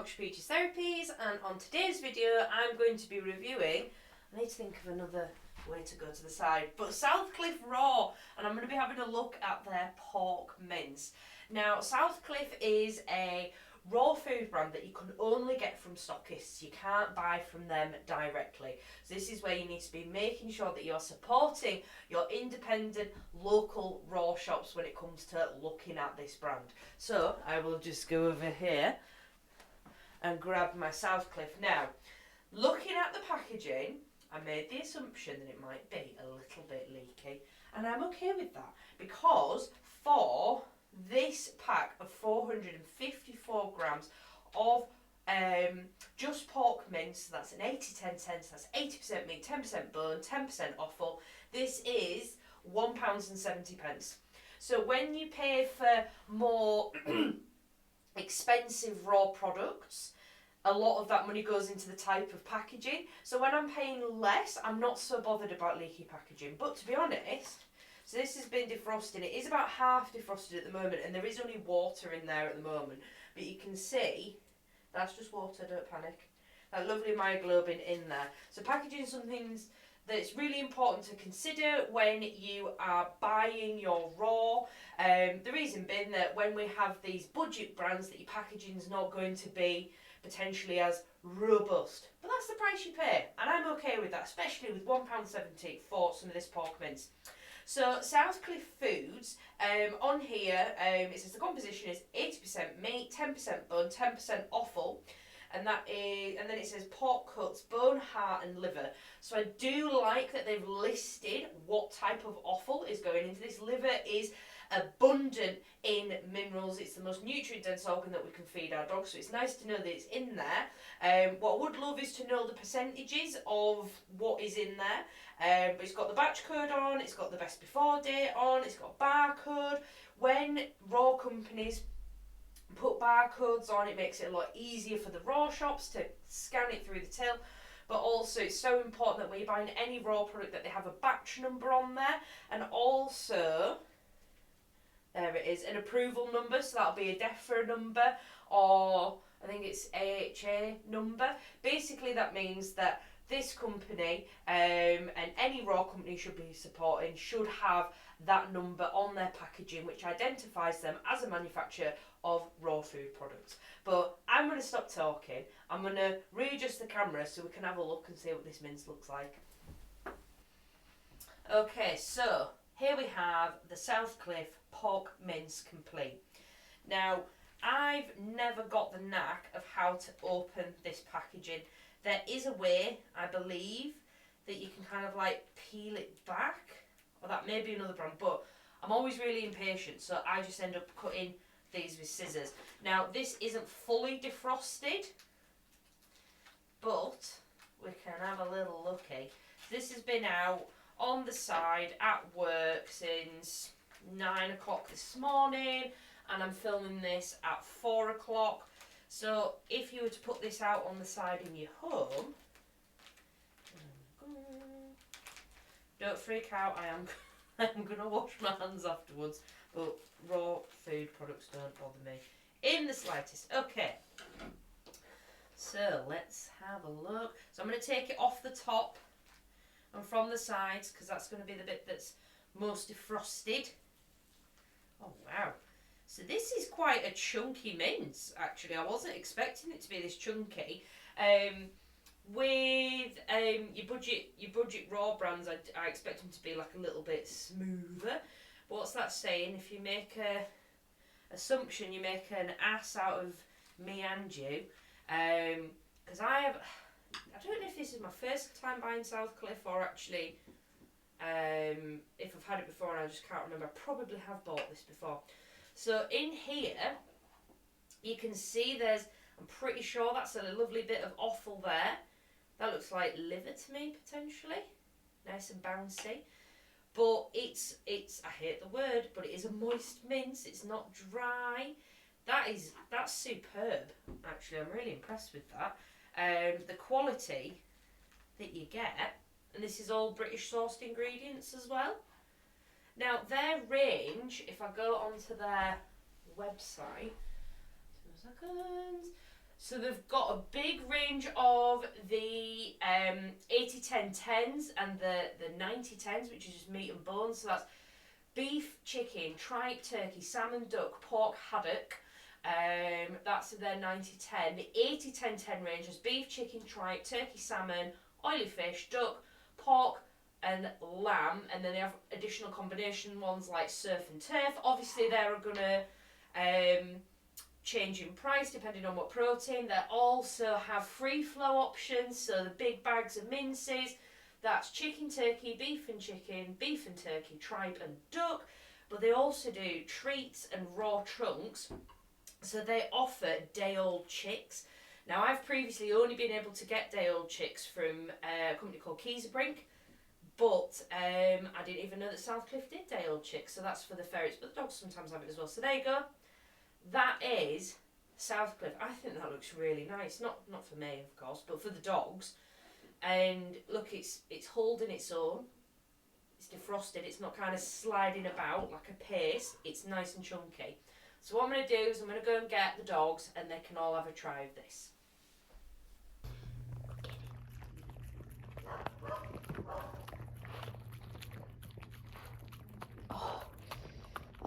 Yorkshire Peaches Therapies, and on today's video I'm going to be reviewing, I need to think of another way to go to the side, but Southcliffe Raw, and I'm going to be having a look at their pork mince. Now Southcliffe is a raw food brand that you can only get from stockists. You can't buy from them directly. So this is where you need to be making sure that you're supporting your independent local raw shops when it comes to looking at this brand. So I will just go over here and grab my Southcliffe. Now, looking at the packaging, I made the assumption that it might be a little bit leaky, and I'm okay with that because for this pack of 454 grams of just pork mince, that's an 80-10-10, so that's 80% meat, 10% bone, 10% offal. This is £1.70. So when you pay for more expensive raw products, a lot of that money goes into the type of packaging. So when I'm paying less, I'm not so bothered about leaky packaging. But to be honest, so this has been defrosting. It is about half defrosted at the moment, and there is only water in there at the moment. But you can see, that's just water, don't panic. That lovely myoglobin in there. So packaging is something that's really important to consider when you are buying your raw. The reason being that when we have these budget brands, that your packaging is not going to be potentially as robust. But that's the price you pay, and I'm okay with that, especially with £1.70 for some of this pork mince. So Southcliffe Foods, on here, it says the composition is 80% meat, 10% bone, 10% offal, and that is, and then it says pork cuts, bone, heart, and liver. So I do like that they've listed what type of offal is going into this. Liver is abundant in minerals. It's the most nutrient dense organ that we can feed our dogs, so it's nice to know that it's in there. What I would love is to know the percentages of what is in there. But it's got the batch code on, it's got the best before date on, it's got barcode. When raw companies put barcodes on, it makes it a lot easier for the raw shops to scan it through the till. But also it's so important that when you're buying any raw product that they have a batch number on there, and also there it is, an approval number, so that'll be a DEFRA number, or I think it's AHA number. Basically that means that this company and any raw company should be supporting should have that number on their packaging, which identifies them as a manufacturer of raw food products. But I'm going to stop talking. I'm going to readjust the camera so we can have a look and see what this mince looks like. Okay, so here we have the Southcliffe pork mince complete. Now, I've never got the knack of how to open this packaging. There is a way, I believe, that you can kind of like peel it back, or that may be another brand, but I'm always really impatient, so I just end up cutting these with scissors. Now, this isn't fully defrosted, but we can have a little looky. This has been out on the side at work since 9 o'clock this morning, and I'm filming this at 4 o'clock. So if you were to put this out on the side in your home, don't freak out, I'm going to wash my hands afterwards, but raw food products don't bother me in the slightest. Okay, so let's have a look. So I'm going to take it off the top and from the sides, because that's going to be the bit that's most defrosted. Oh wow. So this is quite a chunky mince, actually. I wasn't expecting it to be this chunky. With your budget raw brands, I expect them to be like a little bit smoother. But what's that saying? If you make a assumption, you make an ass out of me and you. Because I don't know if this is my first time buying Southcliffe, or actually if I've had it before and I just can't remember. I probably have bought this before. So in here, you can see I'm pretty sure that's a lovely bit of offal there. That looks like liver to me, potentially. Nice and bouncy. But it's I hate the word, but it is a moist mince. It's not dry. That's superb, actually. I'm really impressed with that. The quality that you get, and this is all British sourced ingredients as well. Now their range, if I go onto their website, 2 seconds, So they've got a big range of the 80-10-10s and the 90-10s, which is just meat and bones. So that's beef, chicken, tripe, turkey, salmon, duck, pork, haddock. That's their 90-10. The 80-10-10 range is beef, chicken, tripe, turkey, salmon, oily fish, duck, pork, and lamb. And then they have additional combination ones like surf and turf. Obviously, they're going to change in price depending on what protein. They also have free flow options, so the big bags of minces. That's chicken, turkey, beef and chicken, beef and turkey, tripe and duck. But they also do treats and raw trunks. So they offer day-old chicks. Now, I've previously only been able to get day-old chicks from a company called Keeserbrink, but I didn't even know that Southcliffe did day-old chicks, so that's for the ferrets, but the dogs sometimes have it as well. So there you go. That is Southcliffe. I think that looks really nice. Not for me, of course, but for the dogs. And look, it's holding its own. It's defrosted. It's not kind of sliding about like a paste. It's nice and chunky. So what I'm going to do is I'm going to go and get the dogs and they can all have a try of this.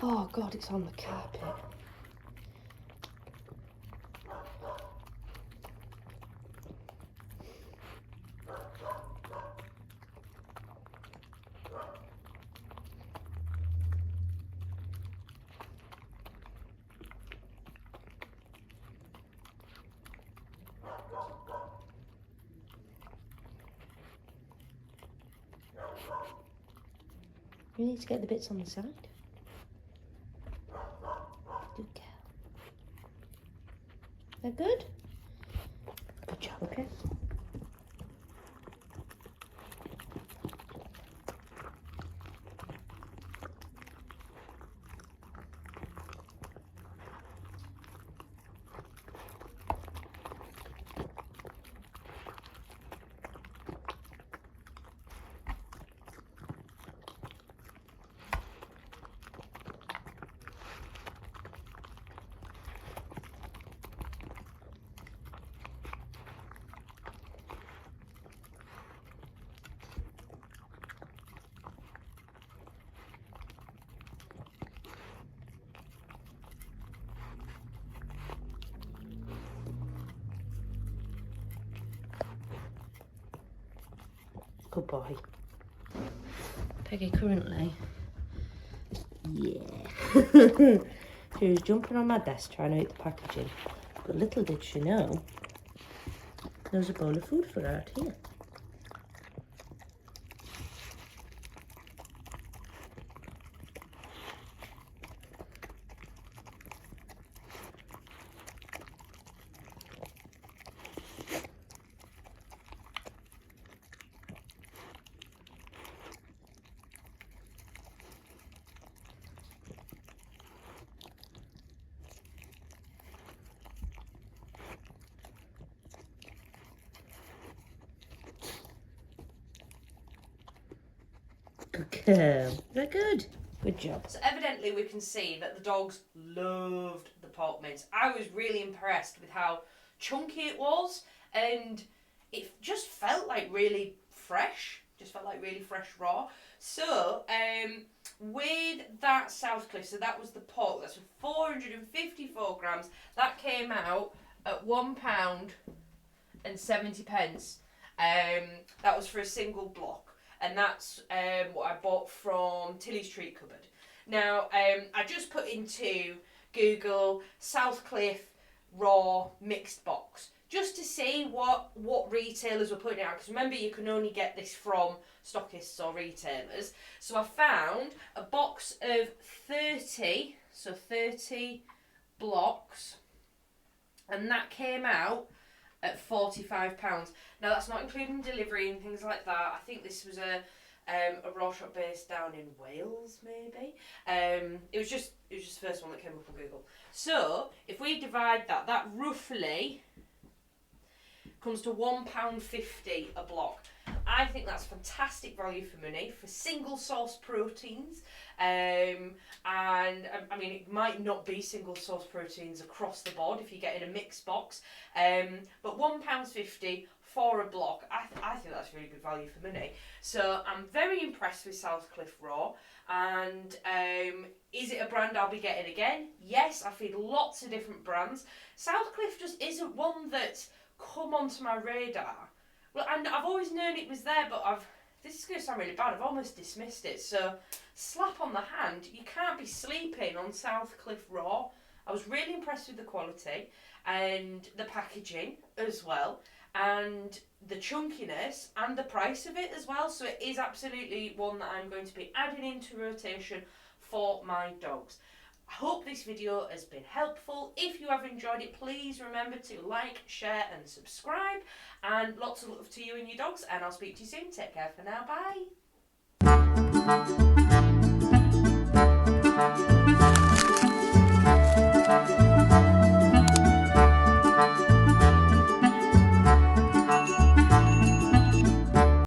Oh God, it's on the carpet. You need to get the bits on the side. Good girl. They're good? Good job, okay? Good boy. Peggy currently, yeah. She was jumping on my desk trying to eat the packaging, but little did she know there was a bowl of food for her out here. Good girl. Very good. Good job. So evidently we can see that the dogs loved the pork mince. I was really impressed with how chunky it was, and it just felt like really fresh. Just felt like really fresh raw. So with that Southcliffe, so that was the pork. That's 454 grams. That came out at £1.70. That was for a single block. And that's what I bought from Tilly's Treat Cupboard. Now, I just put into Google Southcliffe raw mixed box just to see what retailers were putting out. Because remember, you can only get this from stockists or retailers. So I found a box of 30, so 30 blocks, and that came out at £45. Now that's not including delivery and things like that. I think this was a raw shop based down in Wales, maybe. It was just the first one that came up on Google. So if we divide that roughly comes to £1.50 a block. I think that's fantastic value for money for single source proteins. And I mean, it might not be single source proteins across the board if you get in a mixed box, but £1.50 for a block, I think that's really good value for money. So I'm very impressed with Southcliffe Raw. And is it a brand I'll be getting again? Yes, I feed lots of different brands. Southcliffe just isn't one that's come onto my radar. Well, and I've always known it was there, but this is going to sound really bad, I've almost dismissed it. So, slap on the hand, you can't be sleeping on Southcliffe Raw. I was really impressed with the quality and the packaging as well, and the chunkiness and the price of it as well. So it is absolutely one that I'm going to be adding into rotation for my dogs. I hope this video has been helpful. If you have enjoyed it, please remember to like, share and subscribe. And lots of love to you and your dogs, and I'll speak to you soon. Take care for now. Bye.